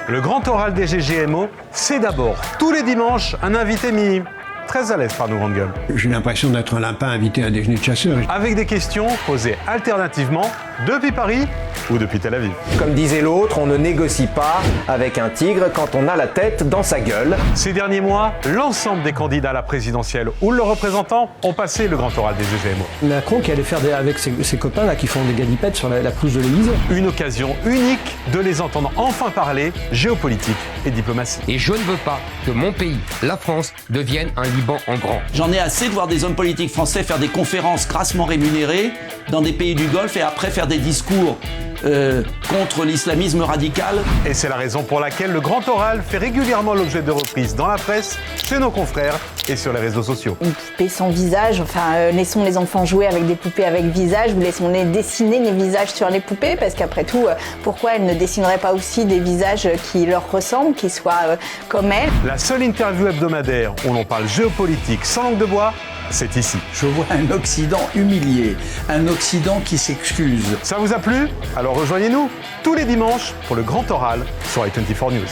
Le grand oral des GGMO, c'est d'abord tous les dimanches un invité mis très à l'aise par nos grandes gueules. J'ai l'impression d'être un lapin invité à un déjeuner de chasseurs. Avec des questions posées alternativement depuis Paris ou depuis Tel Aviv. Comme disait l'autre, on ne négocie pas avec un tigre quand on a la tête dans sa gueule. Ces derniers mois, l'ensemble des candidats à la présidentielle ou leurs représentants ont passé le grand oral des GGMO. Macron qui allait faire avec ses copains là, qui font des galipettes sur la pelouse de l'Élysée. Une occasion unique de les entendre enfin parler géopolitique et diplomatie. Et je ne veux pas que mon pays, la France, devienne un Liban en grand. J'en ai assez de voir des hommes politiques français faire des conférences grassement rémunérées dans des pays du Golfe et après faire des discours contre l'islamisme radical. Et c'est la raison pour laquelle le grand oral fait régulièrement l'objet de reprises dans la presse, chez nos confrères et sur les réseaux sociaux. Une poupée sans visage, laissons les enfants jouer avec des poupées avec visage, ou laissons-les dessiner les visages sur les poupées, parce qu'après tout, pourquoi elles ne dessineraient pas aussi des visages qui leur ressemblent, qui soient comme elles? La seule interview hebdomadaire où l'on parle géopolitique sans langue de bois, c'est ici. Je vois un Occident humilié, un Occident qui s'excuse. Ça vous a plu? Alors rejoignez-nous tous les dimanches pour le grand oral sur i24 News.